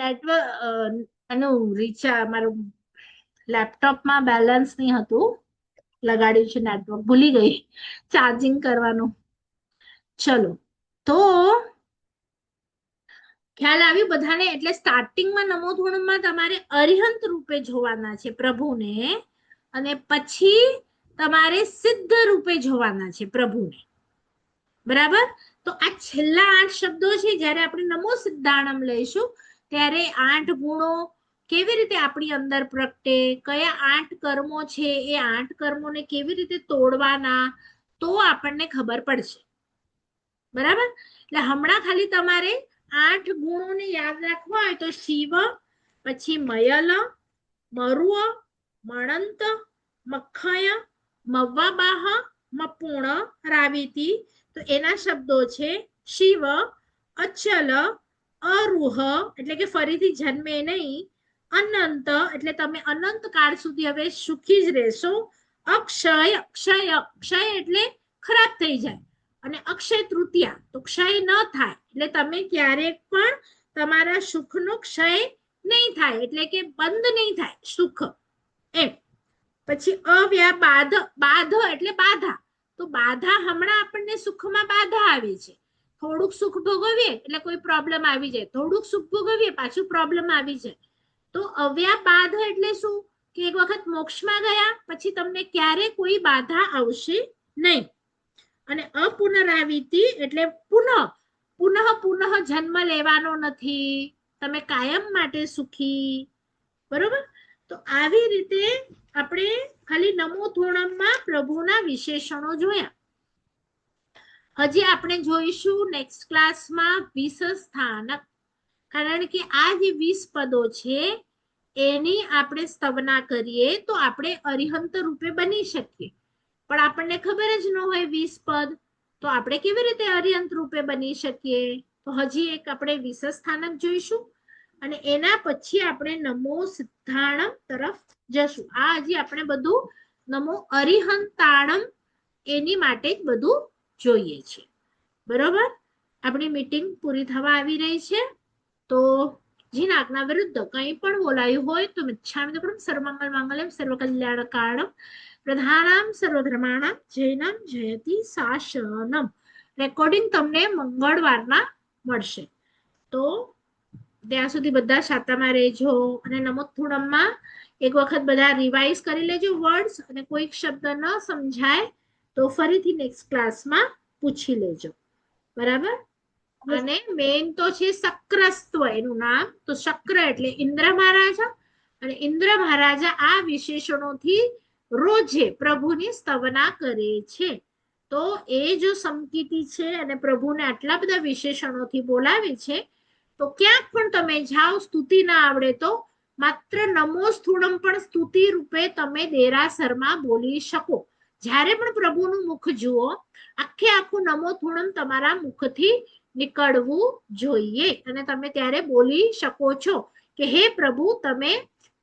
Network આનું recharge મારું લેપટોપમાં બેલેન્સ નહીં હતું, લગાડ્યું છે નેટવર્ક, ભૂલી ગઈ ચાર્જિંગ કરવાનું. ચલો, તો ખ્યાલ આવ્યું બધાને? એટલે સ્ટાર્ટિંગમાં નમોધૂણમાં તમારે અરિહંત રૂપે જોવાના છે પ્રભુને, અને પછી તમારે સિદ્ધ રૂપે જોવાના છે પ્રભુને. બરાબર? તો આ છેલ્લા 8 શબ્દો છે, જ્યારે આપણે નમો સિદ્ધાણમ લઈશું ત્યારે 8 ગુણો કેવી રીતે આપણી અંદર પ્રગટે, કયા 8 કર્મો છે, એ 8 કર્મોને કેવી રીતે તોડવાના, તો આપણને ખબર પડશે. બરાબર? એટલે હમણાં ખાલી તમારે 8 ગુણોને યાદ રાખવા હોય તો શિવ, પછી મયલ, મરુઅ, મણંત, મખય, મવ્વાબાહ, મપૂણ, રાવિતી. તો એના શબ્દો છે શિવ, અચલ, અરુહ એટલે કે ફરીથી જન્મે નહીં, અનંત એટલે તમે અનંત કાળ સુધી હવે સુખી જ રહેશો, અક્ષય, ક્ષય ક્ષય એટલે ખરાબ થઈ જાય, અને અક્ષય તૃતીયા તો ક્ષય ન થાય, એટલે તમે ક્યારેક પણ તમારા સુખનો ક્ષય નહીં થાય, એટલે કે બંધ નહીં થાય સુખ એમ. પછી અવ્યાબાધ, બાધ એટલે બાધા, તો બાધા હમણાં આપણને સુખમાં બાધા આવે છે, થોડુંક સુખ ભોગવીએ એટલે કોઈ પ્રોબ્લેમ આવી જાય, થોડુંક સુખ ભોગવીએ પાછું પ્રોબ્લેમ આવી જાય. તો અવ્યાબાધ એટલે શું? કે એક વખત મોક્ષમાં ગયા પછી તમને ક્યારે કોઈ બાધા આવશે નહીં. અને અપુનરાવિતિ એટલે પુનઃ પુનઃ જન્મ લેવાનો નથી, તમે કાયમ માટે સુખી. બરોબર? તો આવી રીતે આપણે ખાલી નમોધૂણમમાં પ્રભુના વિશેષણો જોયા. હજી આપણે જોઈશું નેક્સ્ટ ક્લાસમાં વિશસ્થાનક, કારણ કે આ જે 20 પદો છે એની આપણે સ્તવના કરીએ તો આપણે અરિહંત રૂપે બની શકીએ, પણ આપણને ખબર જ ન હોય 20 પદ, તો આપણે કેવી રીતે અરિહંત રૂપે બની શકીએ? તો હજી એક આપણે વિશસ્થાનક જોઈશું, અને એના પછી આપણે નમો સિદ્ધાણમ તરફ જશું. આ હજી આપણે બધું નમો અરિહંતાણમ એની માટે જ બધું જોઈએ છે. બરોબર? આપણી મીટિંગ પૂરી થવા આવી રહી છે, તો જીન આજ્ઞા વિરુદ્ધ કંઈ પણ બોલાયું હોય તો મિચ્છામિ દુક્કડમ સર્વમંગલ માંગલ્યમ સર્વકલ્યાણ કારણમ પ્રધાનામ સર્વધર્માણામ જૈનમ જયતિ શાસનમ. રેકોર્ડિંગ તમને મંગળવારના મળશે. તો ત્યાં સુધી બધા શાતામાં રહેજો, અને નમોધૂણમમાં એક વખત બધા રિવાઇઝ કરી લેજો વર્ડ્સ, અને કોઈક શબ્દ ન સમજાય તો ફરીથી નેક્સ્ટ ક્લાસમાં પૂછી લેજો. બરાબર? અને મેઇન તો છે શક્રસ્ત્વ, એનું નામ. તો શક્ર એટલે ઇન્દ્ર મહારાજા, અને ઇન્દ્ર મહારાજા આ વિશેષણોથી રોજે પ્રભુની સ્તવના કરે છે. તો એ જો સમકીતિ છે અને પ્રભુને આટલા બધા વિશેષણોથી બોલાવે છે, તો ક્યાંક પણ તમે જાઓ, સ્તુતિ ના આવડે તો માત્ર નમો સ્થૂળમ પણ સ્તુતિ રૂપે તમે દેરાસરમાં બોલી શકો. જ્યારે પણ પ્રભુનું મુખ જુઓ, આખે આખું નમોધૂણમ તમારા મુખથી નીકળવું જોઈએ, અને તમે ત્યારે બોલી શકો છો કે હે પ્રભુ, તમે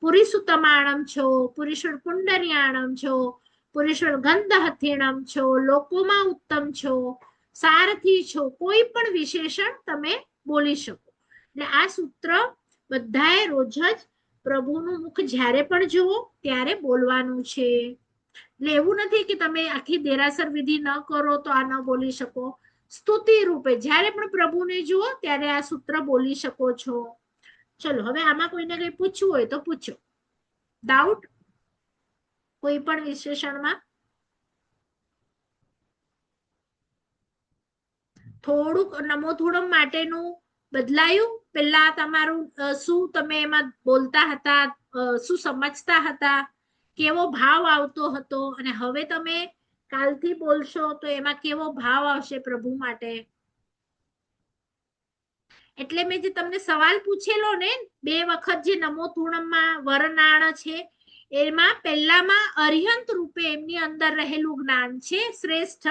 પુરીસુતમાણમ છો, પુરીષણ પુંડરિયાણમ છો, પુરીષણ ગંધ હથિણમ છો, લોકોમાં ઉત્તમ છો, સારથી છો, કોઈ પણ વિશેષણ તમે બોલી શકો. એટલે આ સૂત્ર બધાએ રોજ જ પ્રભુનું મુખ જ્યારે પણ જુઓ ત્યારે બોલવાનું છે. એટલે એવું નથી કે તમે આખી દેરાસર વિધિ ન કરો તો આ ન બોલી શકો. સ્તુતિ રૂપે જ્યારે પણ પ્રભુને જુઓ ત્યારે આ સૂત્ર બોલી શકો છો. ચલો, હવે આમાં કોઈને કઈ પૂછવું હોય તો પૂછો. ડાઉટ કોઈ પણ વિશેષણમાં? થોડુંક નમોધૂણમ માટેનું બદલાયું? પેલા તમારું શું તમે એમાં બોલતા હતા, શું સમજતા હતા, કેવો ભાવ આવતો હતો, અને હવે તમે કાલથી બોલશો તો એમાં કેવો ભાવ આવશે પ્રભુ માટે? એટલે મેં જે તમને સવાલ પૂછેલો ને, 2 વખત જે નમોધૂણમમાં વરનાળ છે, એમાં પહેલામાં અરિહંત રૂપે એમની અંદર રહેલું જ્ઞાન છે શ્રેષ્ઠ,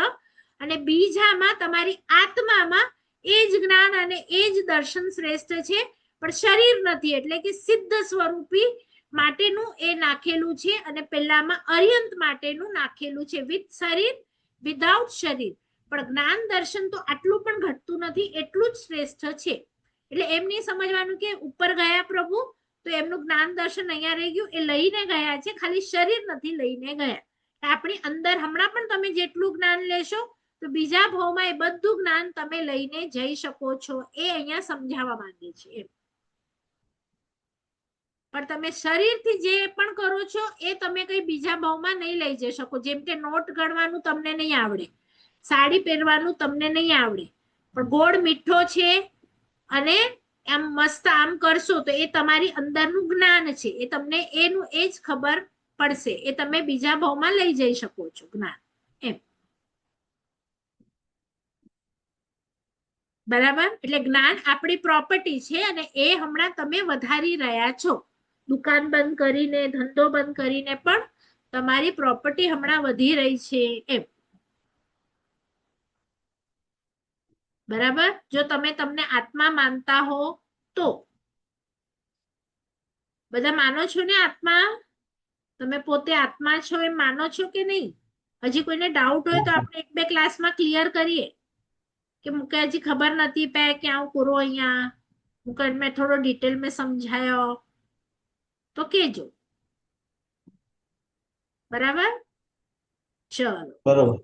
અને બીજામાં તમારી આત્મામાં એ જ જ્ઞાન અને એ જ દર્શન શ્રેષ્ઠ છે, પણ શરીર નથી, એટલે કે સિદ્ધ સ્વરૂપી માટેનું એ નાખેલું છે, અને પહેલામાં અરિહંત માટેનું નાખેલું છે, વિથ શરીર વિધાઉટ શરીર. પણ જ્ઞાન દર્શન તો આટલું પણ ઘટતું નથી, એટલું જ શ્રેષ્ઠ છે. એટલે એમ નહીં સમજવાનું કે ઉપર ગયા પ્રભુ તો એમનું જ્ઞાન દર્શન અહીંયા રહી ગયું, એ લઈને ગયા છે, ખાલી શરીર નથી લઈને ગયા. આપણી અંદર હમણાં પણ તમે જેટલું જ્ઞાન લેશો તો બીજા ભાવમાં એ બધું જ્ઞાન તમે લઈને જઈ શકો છો, એ અહીંયા સમજાવવા માંગે છે એમ. પણ તમે શરીરથી જે પણ કરો છો એ તમે કઈ બીજા ભાવમાં નહીં લઈ જઈ શકો. જેમ કે નોટ ગણવાનું તમને નહીં આવડે, સાડી પહેરવાનું તમને નહીં આવડે, પણ ગોળ મીઠો છે અને એમ મસ્ત આમ કરશો તો એ તમારી અંદરનું જ્ઞાન છે, એ તમને એનું એ જ ખબર પડશે, એ તમે બીજા ભાવમાં લઈ જઈ શકો છો જ્ઞાન એમ. બરાબર? એટલે જ્ઞાન આપણી પ્રોપર્ટી છે અને એ હમણાં તમે વધારી રહ્યા છો. દુકાન બંધ કરીને, ધંધો બંધ કરીને પણ તમારી પ્રોપર્ટી હમણાં વધી રહી છે એમ. બરાબર? જો તમે તમને આત્મા માનતા હો તો. બધા માનો છો ને આત્મા? તમે પોતે આત્મા છો એમ માનો છો કે નહીં? હજી કોઈને ડાઉટ હોય તો આપણે એક બે ક્લાસમાં ક્લિયર કરીએ કે મુકે હજી ખબર નથી પે કે આવું કરો અહીંયા, મુકે મેં થોડો ડિટેલ में સમજાયો તો કેજો. બરાબર? ચલો. બરોબર.